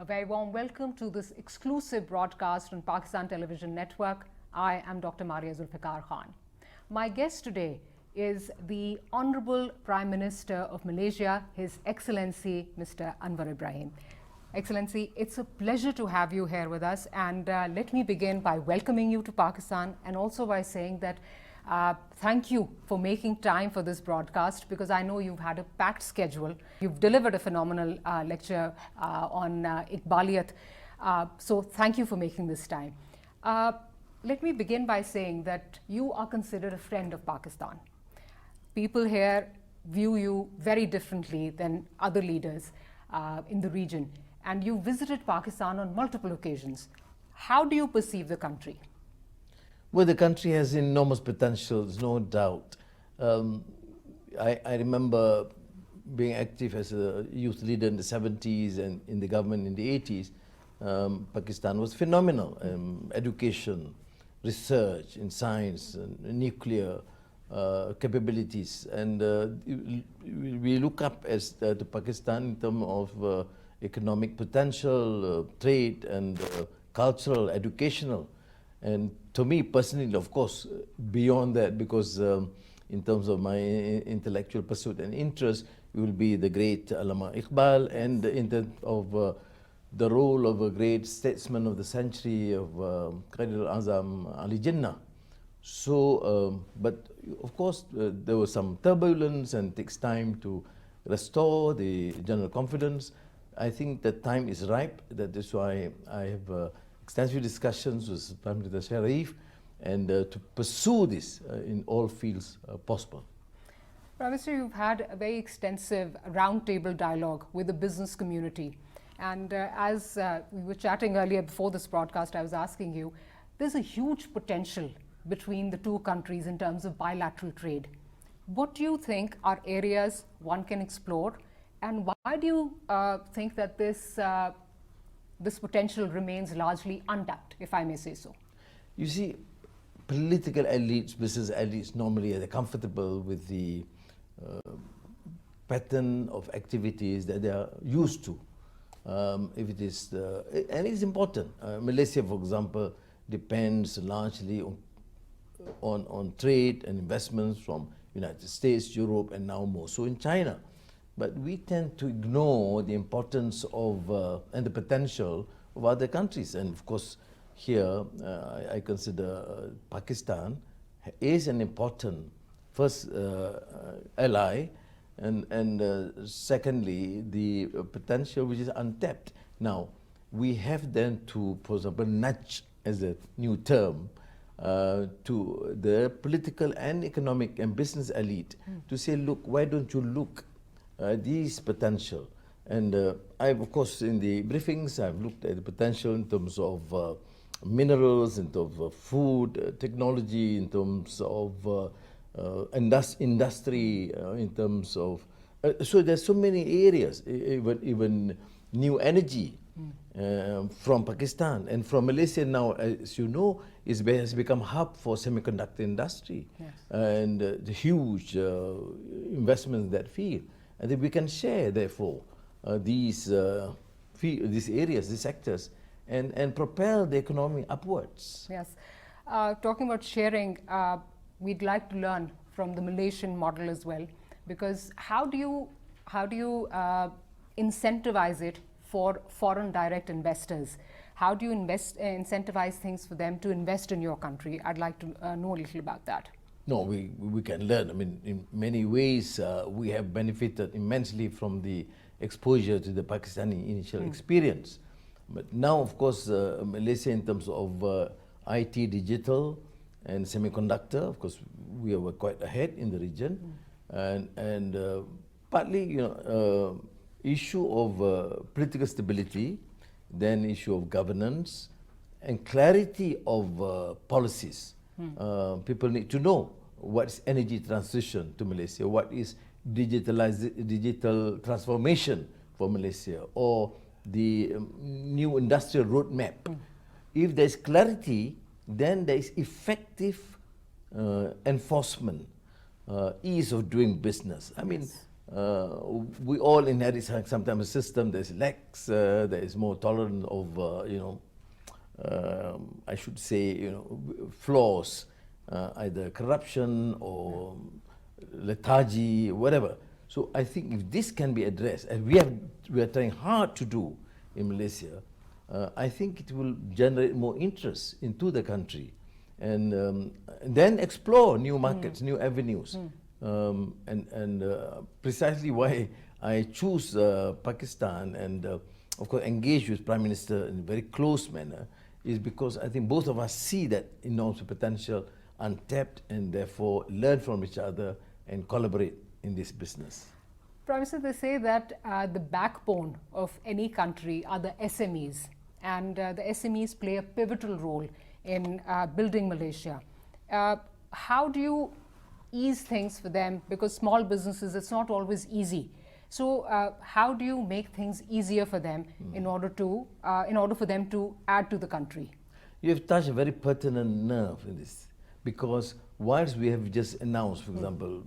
A very warm welcome to this exclusive broadcast on Pakistan Television Network. I am Dr. Maria Zulfiqar Khan. My guest today is the Honorable Prime Minister of Malaysia, His Excellency Mr. Anwar Ibrahim. Excellency, it's a pleasure to have you here with us, and let me begin by welcoming you to Pakistan and also by saying that thank you for making time for this broadcast, because I know you've had a packed schedule. You've delivered a phenomenal lecture on Iqbaliyat, so thank you for making this time. Let me begin by saying that you are considered a friend of Pakistan. People here view you very differently than other leaders in the region, and you visited Pakistan on multiple occasions. How do you perceive the country? Well, the country has enormous potential, there's no doubt. I remember being active as a youth leader in the 70s and in the government in the 80s. Pakistan was phenomenal. Education, research in science, and nuclear capabilities. And we look up as to Pakistan in terms of economic potential, trade, and cultural, educational. And to me personally, of course, beyond that, because in terms of my intellectual pursuit and interest, it will be the great Allama Iqbal, and in terms of the role of a great statesman of the century of Qaid al-Azam Ali Jinnah. So, but of course, there was some turbulence and it takes time to restore the general confidence. I think that time is ripe. That is why I have extensive discussions with Prime Minister Sharif and to pursue this in all fields possible. Prime Minister, you've had a very extensive roundtable dialogue with the business community. And as we were chatting earlier before this broadcast, I was asking you, there's a huge potential between the two countries in terms of bilateral trade. What do you think are areas one can explore, and why do you think that this potential remains largely untapped, if I may say so? You see, political elites, business elites, normally are comfortable with the pattern of activities that they are used to. If it is, and it's important. Malaysia, for example, depends largely on trade and investments from United States, Europe, and now more so in China. But we tend to ignore the importance of and the potential of other countries. And of course, here I consider Pakistan is an important first ally, and secondly, the potential which is untapped. Now, we have then to, for example, nudge as a new term to the political and economic and business elite to say, look, why don't you look these potential? And I've, of course, in the briefings, I've looked at the potential in terms of minerals, in terms of food, technology, in terms of industry, in terms of, so there's so many areas, even new energy from Pakistan. And from Malaysia now, as you know, has become a hub for semiconductor industry. Yes. And the huge investments in that field. And then we can share, therefore, these areas, these sectors, and propel the economy upwards. Yes. Talking about sharing, we'd like to learn from the Malaysian model as well, because how do you incentivize it for foreign direct investors? How do you incentivize things for them to invest in your country? I'd like to know a little about that. No, we can learn. I mean, in many ways, we have benefited immensely from the exposure to the Pakistani initial experience. But now, of course, Malaysia, in terms of IT, digital, and semiconductor, of course, we were quite ahead in the region. And partly, you know, issue of political stability, then issue of governance, and clarity of policies. People need to know what is energy transition to Malaysia, what is digital transformation for Malaysia, or the new industrial roadmap. If there is clarity, then there is effective enforcement, ease of doing business. I mean, we all inherit sometimes a system that is lax, that is more tolerant of, I should say, flaws, either corruption or lethargy, whatever. So I think if this can be addressed, and we are trying hard to do in Malaysia, I think it will generate more interest into the country, and then explore new markets, new avenues, and precisely why I choose Pakistan and of course engage with Prime Minister in a very close manner is because I think both of us see that enormous potential untapped, and therefore learn from each other and collaborate in this business. Prime Minister, they say that the backbone of any country are the SMEs, and the SMEs play a pivotal role in building Malaysia. How do you ease things for them? Because small businesses, it's not always easy. So how do you make things easier for them in order for them to add to the country? You have touched a very pertinent nerve in this, because whilst we have just announced, for example,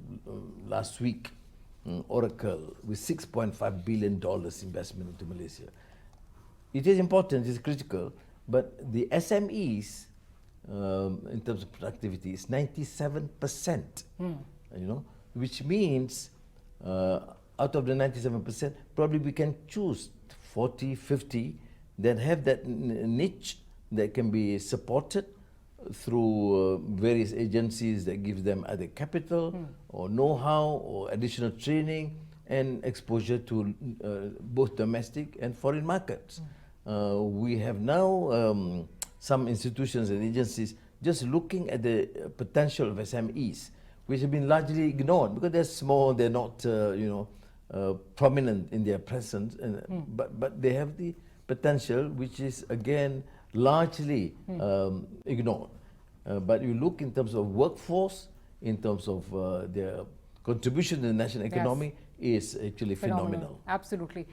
last week, Oracle with $6.5 billion investment into Malaysia. It is important, it is critical, but the SMEs, in terms of productivity, is 97%, which means out of the 97%, probably we can choose 40, 50 that have that niche that can be supported through various agencies that gives them either capital or know-how or additional training and exposure to both domestic and foreign markets. We have now some institutions and agencies just looking at the potential of SMEs, which have been largely ignored because they're small, they're not prominent in their presence, but they have the potential, which is again largely ignored. But you look in terms of workforce, in terms of their contribution to the national economy, is actually phenomenal. Absolutely.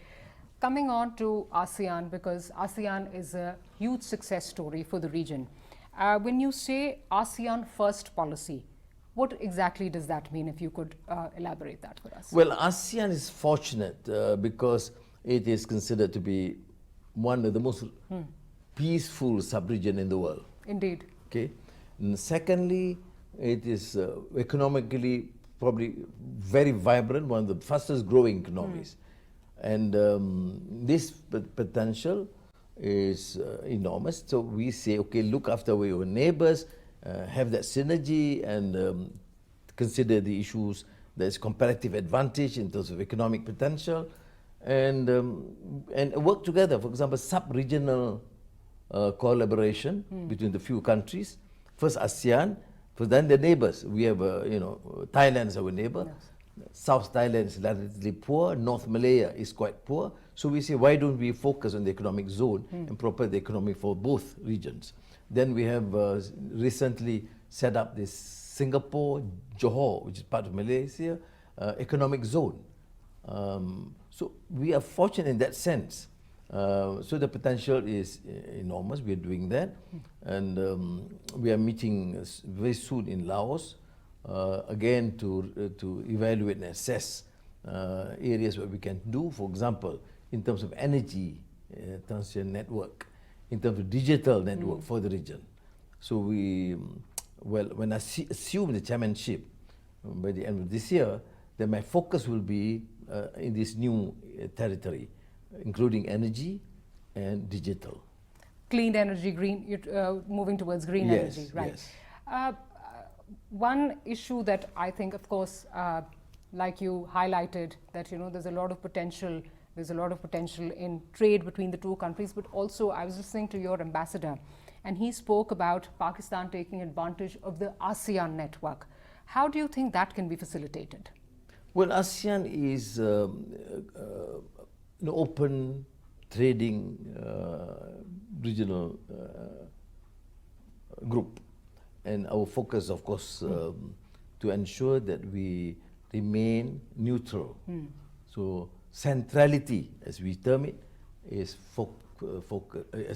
Coming on to ASEAN, because ASEAN is a huge success story for the region. When you say ASEAN first policy, what exactly does that mean, if you could elaborate that for us? Well, ASEAN is fortunate because it is considered to be one of the most peaceful sub-region in the world. Indeed. Okay. And secondly, it is economically probably very vibrant, one of the fastest growing economies. And this potential is enormous. So we say, okay, look after our neighbors, have that synergy, and consider the issues. There's comparative advantage in terms of economic potential, and work together. For example, sub-regional collaboration between the few countries. First ASEAN, then the neighbors. We have, Thailand is our neighbor. Yes. South Thailand is relatively poor. North Malaya is quite poor. So we say, why don't we focus on the economic zone and prepare the economy for both regions? Then we have recently set up this Singapore, Johor, which is part of Malaysia, economic zone. So we are fortunate in that sense. So the potential is enormous. We are doing that, and we are meeting very soon in Laos, again to evaluate and assess areas where we can do, for example, in terms of energy transition network, in terms of digital network for the region. So when I assume the chairmanship by the end of this year, then my focus will be in this new territory, including energy and digital. Clean energy, moving towards green energy, right? Yes. One issue that I think, of course, like you highlighted, that there's a lot of potential. There's a lot of potential in trade between the two countries, but also I was listening to your ambassador, and he spoke about Pakistan taking advantage of the ASEAN network. How do you think that can be facilitated? Well, ASEAN is an open trading regional group, and our focus, of course, to ensure that we remain neutral. So centrality, as we term it, is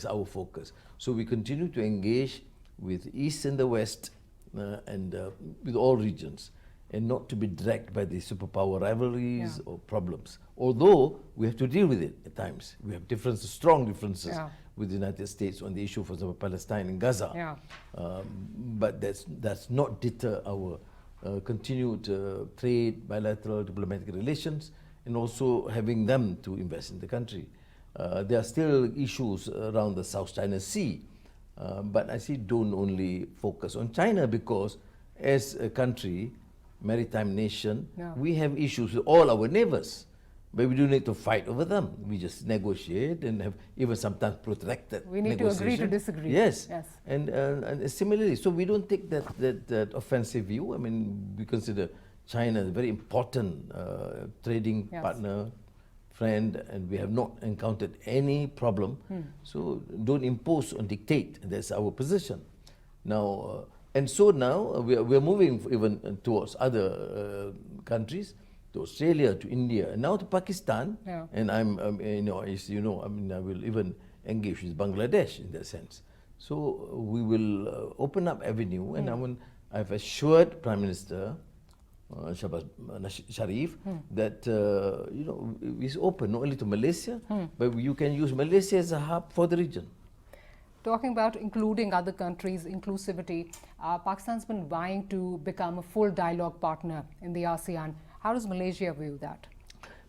our focus. So we continue to engage with East and the West, and with all regions. and not to be dragged by the superpower rivalries or problems. Although we have to deal with it at times. We have differences, strong differences with the United States on the issue, for example, Palestine and Gaza. But that's not deter our continued trade, bilateral, diplomatic relations, and also having them to invest in the country. There are still issues around the South China Sea, but I see don't only focus on China, because as a country, maritime nation, we have issues with all our neighbors, but we don't need to fight over them. We just negotiate and have even sometimes protracted We need to agree to disagree. Yes. And similarly, so we don't take that offensive view. I mean, we consider China a very important trading partner, friend, and we have not encountered any problem. So don't impose or dictate. That's our position. Now, and so now we are moving even towards other countries, to Australia, to India, and now to Pakistan. And I'm, as you know, I mean, I will even engage with Bangladesh in that sense. So we will open up avenue, and I've assured Prime Minister Shahbaz Sharif that is open not only to Malaysia, but you can use Malaysia as a hub for the region. Talking about including other countries, inclusivity, Pakistan's been vying to become a full dialogue partner in the ASEAN. How does Malaysia view that?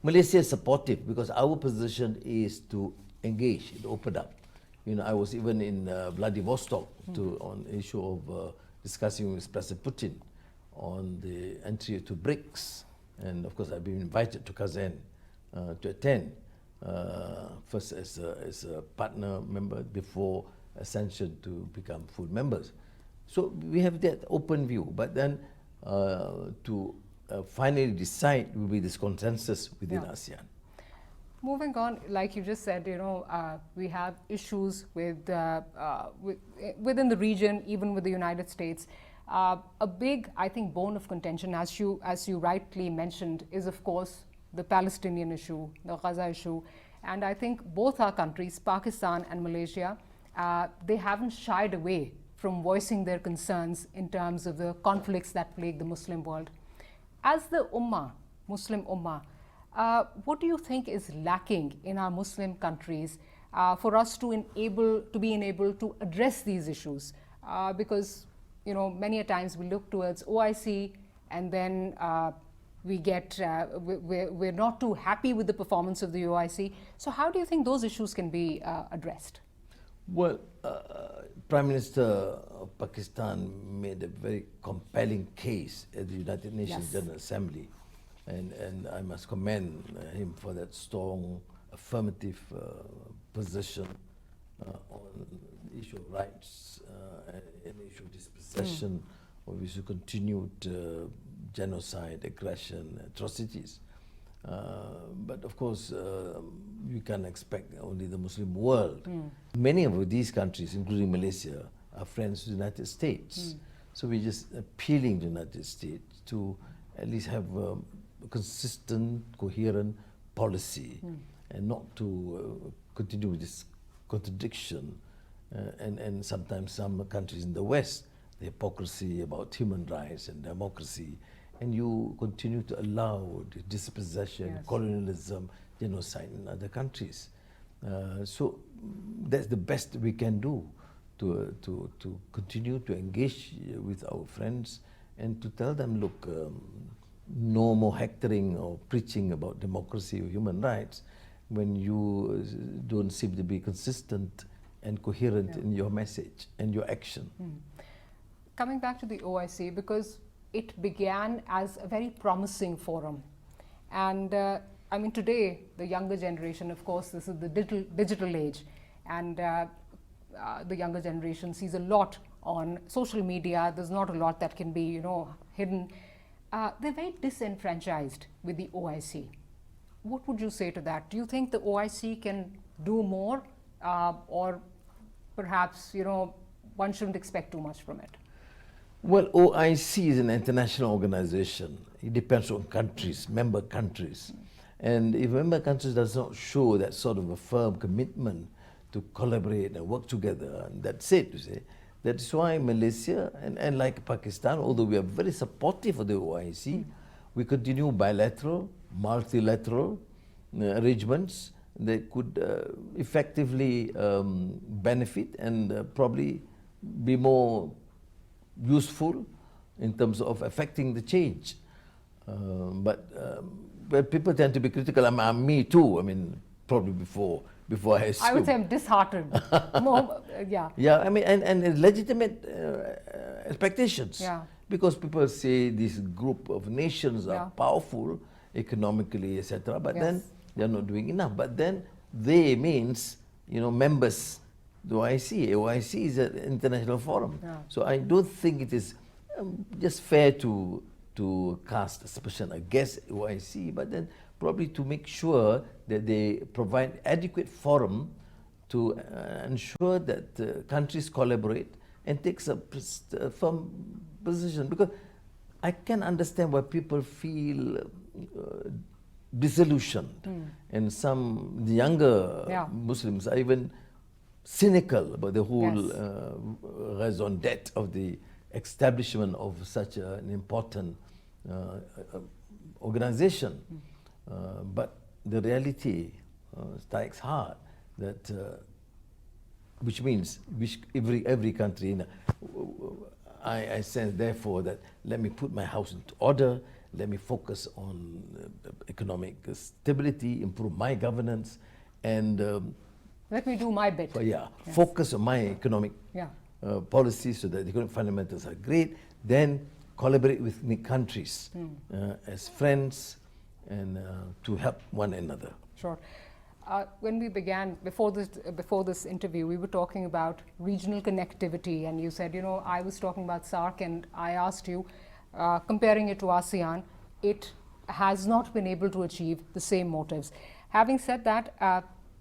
Malaysia is supportive, because our position is to engage, to open up. I was even in Vladivostok on the issue of discussing with President Putin on the entry to BRICS, and of course I've been invited to Kazan to attend, first as a partner member before ascension to become full members. So we have that open view, but then to finally decide will be this consensus within ASEAN. Moving on, like you just said, we have issues within the region, even with the United States. A big, I think, bone of contention, as you rightly mentioned, is of course the Palestinian issue, the Gaza issue, and I think both our countries, Pakistan and Malaysia, they haven't shied away from voicing their concerns in terms of the conflicts that plague the Muslim world. As the Ummah, Muslim Ummah, what do you think is lacking in our Muslim countries for us to be able to address these issues? Because many a times we look towards OIC, and then we're not too happy with the performance of the OIC. So how do you think those issues can be addressed? Well, Prime Minister of Pakistan made a very compelling case at the United Nations General Assembly, and I must commend him for that strong, affirmative position on the issue of rights and the issue of dispossession, of issue of continued genocide, aggression, atrocities. But of course, you can't expect only the Muslim world. Many of these countries, including Malaysia, are friends with the United States. So we're just appealing to the United States to at least have a consistent, coherent policy, and not to continue with this contradiction. And sometimes some countries in the West, the hypocrisy about human rights and democracy, and you continue to allow dispossession, colonialism, genocide in other countries. So that's the best we can do to continue to engage with our friends and to tell them, look, no more hectoring or preaching about democracy or human rights when you don't seem to be consistent and coherent in your message and your action. Coming back to the OIC, because it began as a very promising forum. And I mean, today, the younger generation, of course, this is the digital age, and the younger generation sees a lot on social media. There's not a lot that can be, hidden. They're very disenfranchised with the OIC. What would you say to that? Do you think the OIC can do more, or perhaps, one shouldn't expect too much from it? Well, OIC is an international organization. It depends on countries, member countries. And if member countries does not show that sort of a firm commitment to collaborate and work together, and that's it, you say, That's why Malaysia and like Pakistan, although we are very supportive of the OIC, we continue bilateral, multilateral arrangements that could effectively benefit and probably be more useful in terms of affecting the change. But people tend to be critical. Me too. I mean, probably before I assume. I would say I'm disheartened. More, yeah. Yeah, I mean, and legitimate expectations. Yeah. Because people say this group of nations are powerful economically, etc. But then they're not doing enough. But then they means, you know, members. The OIC. OIC is an international forum. Yeah. So I don't think it is just fair to cast aspersion against OIC, but then probably to make sure that they provide adequate forum to ensure that countries collaborate and takes a firm position. Because I can understand why people feel disillusioned, and some younger Muslims are even cynical about the whole raison d'etre of the establishment of such an important organization. But the reality strikes hard that, which means every country, I sense therefore that let me put my house into order, let me focus on economic stability, improve my governance, and let me do my bit. Focus on my economic policies so that the economic fundamentals are great, then collaborate with countries as friends and to help one another. Sure. When we began, before this interview, we were talking about regional connectivity, and you said, you know, I was talking about SAARC, and I asked you, comparing it to ASEAN, it has not been able to achieve the same motives. Having said that,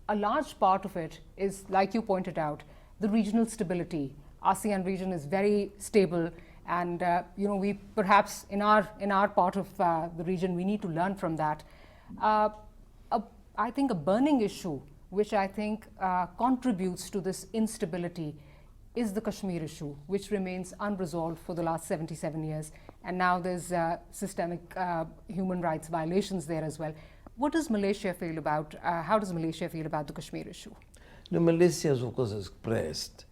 a large part of it is, like you pointed out, the regional stability. ASEAN region is very stable, and you know, we perhaps in our part of the region, we need to learn from that. I think a burning issue, which I think contributes to this instability, is the Kashmir issue, which remains unresolved for the last 77 years, and now there's systemic human rights violations there as well. What does Malaysia feel about, how does Malaysia feel about the Kashmir issue? No, Malaysia has, of course, expressed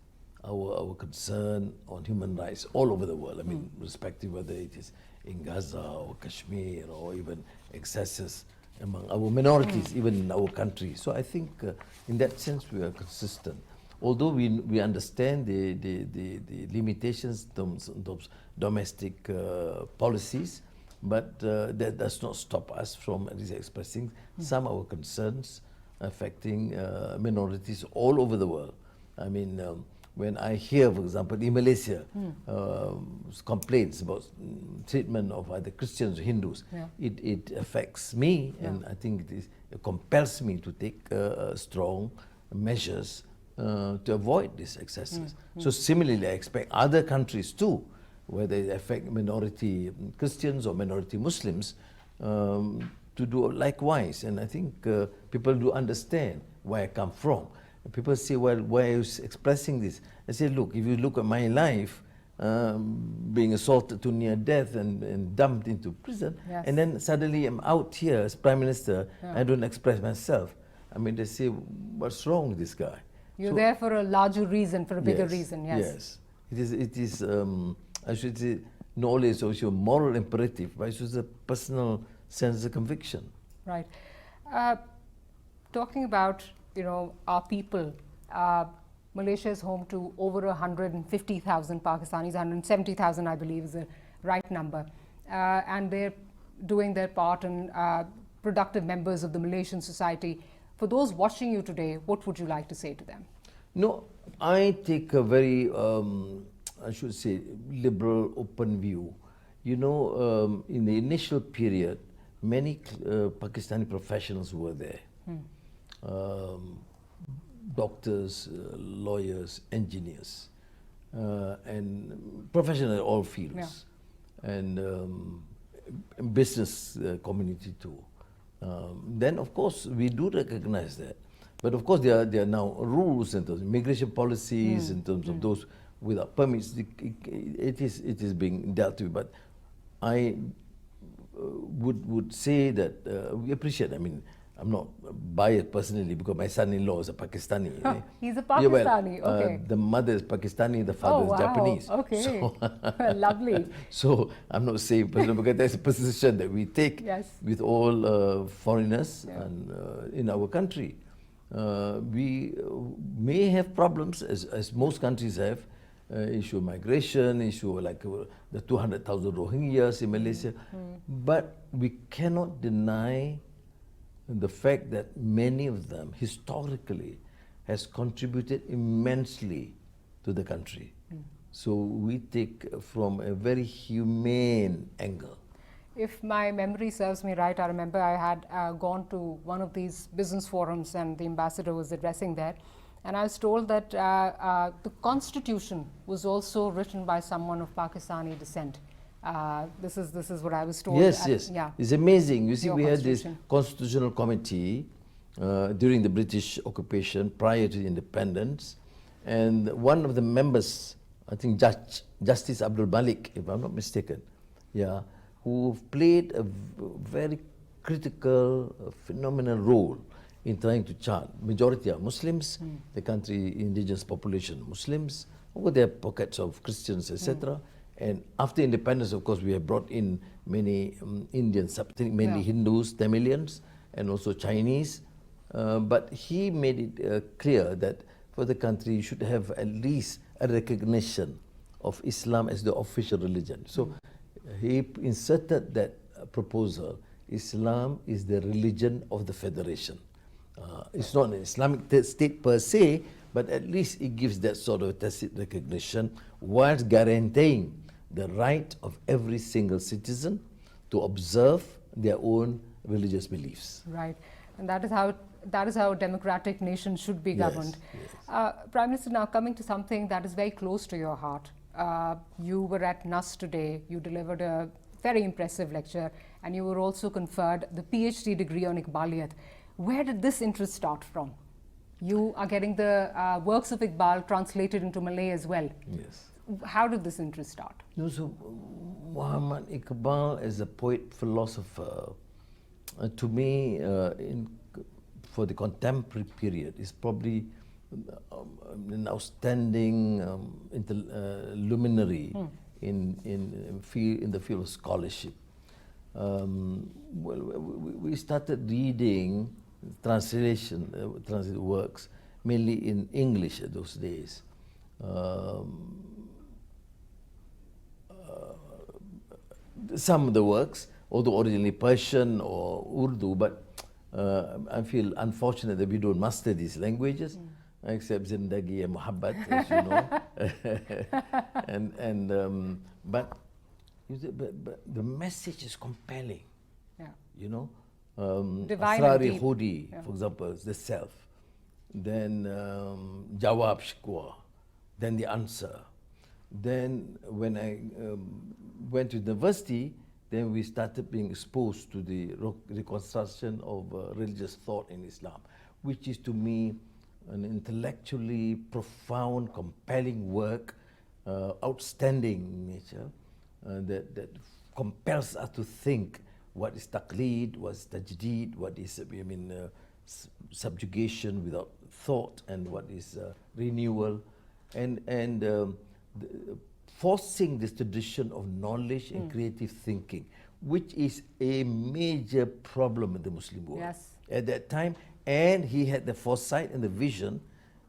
our concern on human rights all over the world. I mean, respective whether it is in Gaza or Kashmir or even excesses among our minorities, even in our country. So I think in that sense we are consistent. Although we understand the limitations in terms of domestic policies, but that does not stop us from at least expressing some of our concerns affecting minorities all over the world. I mean, when I hear, for example, in Malaysia, complaints about treatment of either Christians or Hindus, it affects me, and I think it compels me to take strong measures to avoid these excesses. So similarly, I expect other countries too, whether they affect minority Christians or minority Muslims, to do likewise. And I think people do understand where I come from. And people say, well, why are you expressing this? I say, look, if you look at my life, being assaulted to near death and dumped into prison, and then suddenly I'm out here as Prime Minister, I don't express myself. I mean, they say, what's wrong with this guy? You're there for a larger reason, for a bigger reason, Yes, it is I should say, not only a moral imperative, but it's just a personal sense of conviction. Right. Talking about, you know, our people, Malaysia is home to over 150,000 Pakistanis, 170,000 I believe is the right number, and they're doing their part and productive members of the Malaysian society. For those watching you today, what would you like to say to them? No, I take a very I should say, liberal, open view. You know, in the initial period, many Pakistani professionals were there. Doctors, lawyers, engineers, and professionals in all fields, and business community too. Then, of course, we do recognize that. But of course, there are now rules in terms of immigration policies, in terms of those without permits, it is being dealt with. But I would say that we appreciate. I mean, I'm not biased personally because my son-in-law is a Pakistani. He's a Pakistani, okay. The mother is Pakistani, the father is Japanese. Okay, so, lovely. So I'm not saying personally because that's a position that we take with all foreigners and in our country. We may have problems, as most countries have, issue of migration, issue like the 200,000 Rohingyas in Malaysia, but we cannot deny the fact that many of them historically has contributed immensely to the country. So we take from a very humane angle. If my memory serves me right, I remember I had gone to one of these business forums and the ambassador was addressing there, and I was told that the constitution was also written by someone of Pakistani descent. This is what I was told. Yes. Yeah. It's amazing. You see, Your we had this constitutional committee during the British occupation prior to the independence, and one of the members, I think Justice Abdul Malik, if I'm not mistaken, who played a very critical, phenomenal role in trying to chart. Majority are Muslims, the country indigenous population Muslims, over there pockets of Christians, etc. And after independence, of course, we have brought in many Indians, mainly Hindus, Tamilians, and also Chinese. But he made it clear that for the country, you should have at least a recognition of Islam as the official religion. So he inserted that proposal. Islam is the religion of the federation. It's not an Islamic state per se, but at least it gives that sort of tacit recognition whilst guaranteeing the right of every single citizen to observe their own religious beliefs. Right, and that is how a democratic nation should be governed. Yes. Prime Minister, now coming to something that is very close to your heart. You were at NUS today, you delivered a very impressive lecture, and you were also conferred the PhD degree on Iqbaliyat. Where did this interest start from? You are getting the works of Iqbal translated into Malay as well. Yes. How did this interest start? No, so Muhammad Iqbal as a poet, philosopher, to me, for the contemporary period, is probably an outstanding luminary in the field of scholarship. We started reading translated works mainly in English at those days. Some of the works, although originally Persian or Urdu, but I feel unfortunate that we don't master these languages, except Zindagi and Muhabbat, as you know. But the message is compelling. Yeah. You know, Divine Asrari Hudi, for example, is the self. Then Jawab Shikwa, then the answer. Then when I went to university, then we started being exposed to the reconstruction of religious thought in Islam, which is to me an intellectually profound, compelling work, outstanding in nature, that compels us to think what is taqleed, what is tajdeed, what is subjugation without thought, and what is renewal, and forcing this tradition of knowledge and creative thinking, which is a major problem in the Muslim world at that time. And he had the foresight and the vision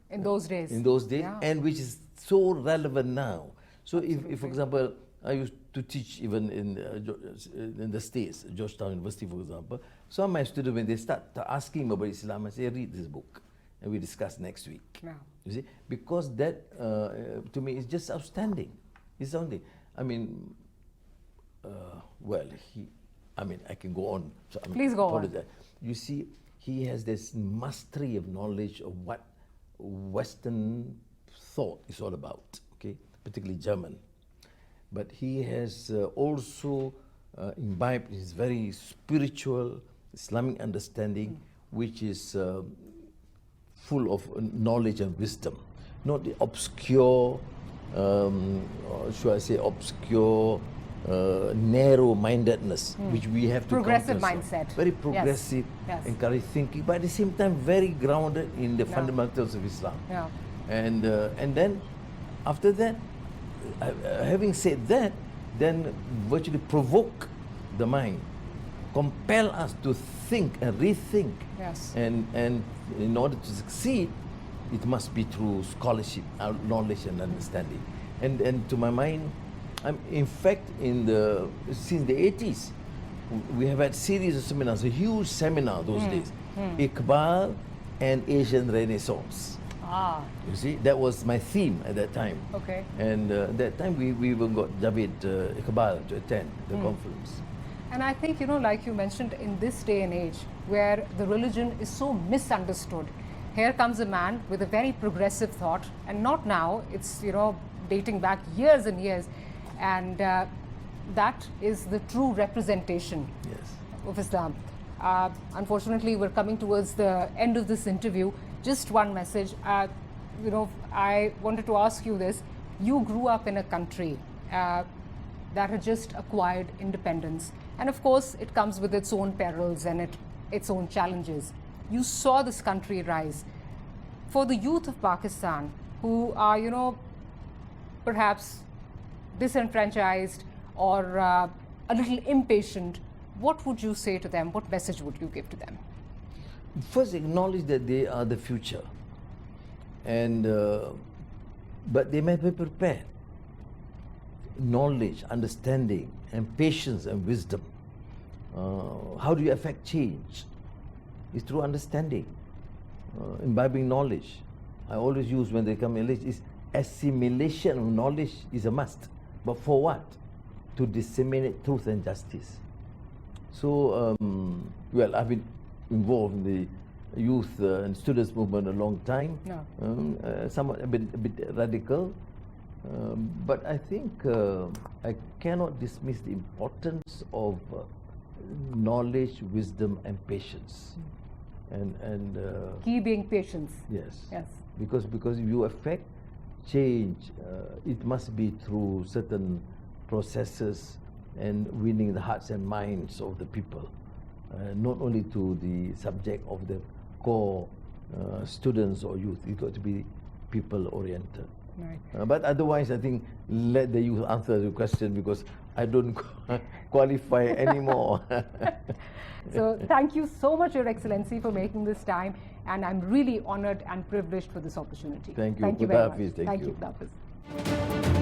in those days, and which is so relevant now. So if for example, I used to teach even in the States, Georgetown University, for example. Some of my students, when they start asking about Islam, I say, read this book, and we discuss next week. You see, because that to me is just outstanding. It's outstanding. I mean, I can go on. So Please go on. You see, he has this mastery of knowledge of what Western thought is all about, okay, particularly German. But he has also imbibed his very spiritual Islamic understanding, which is full of knowledge and wisdom, not the obscure or should I say, obscure, narrow-mindedness, which we have to Progressive counter. mindset. Very progressive, Yes. encourage thinking, but at the same time very grounded in the fundamentals of Islam. Yeah. And then after that, having said that, then virtually provoke the mind, compel us to think and rethink. Yes. And in order to succeed, it must be through scholarship, knowledge and understanding. And to my mind, in fact, since the 80s, we have had series of seminars, a huge seminar those days, Iqbal and Asian Renaissance. Ah. You see, that was my theme at that time. Okay. And that time we even got Javid Iqbal to attend the conference. And I think, like you mentioned, in this day and age where the religion is so misunderstood, here comes a man with a very progressive thought, and not now, it's, dating back years and years, and that is the true representation of Islam. Unfortunately, we're coming towards the end of this interview. Just one message. I wanted to ask you this. You grew up in a country that had just acquired independence. And of course, it comes with its own perils and its own challenges. You saw this country rise. For the youth of Pakistan who are, perhaps disenfranchised or a little impatient, what would you say to them? What message would you give to them? First, acknowledge that they are the future, but they may be prepared. Knowledge, understanding, and patience and wisdom. How do you affect change? It's through understanding, imbibing knowledge. I always use when they come in, is assimilation of knowledge is a must. But for what? To disseminate truth and justice. So, well, I've been involved in the youth and students movement a long time. Somewhat a bit radical, but I think I cannot dismiss the importance of knowledge, wisdom, and patience. And key being patience. Yes. Yes. Because if you affect change, it must be through certain processes and winning the hearts and minds of the people, not only to the subject of the core students or youth. It's got to be people-oriented. Right. But otherwise, I think let the youth answer the question, because I don't qualify anymore. So thank you so much, Your Excellency, for making this time, and I'm really honored and privileged for this opportunity. Thank you. Thank you very much. Thank you. Thank you, Hafiz.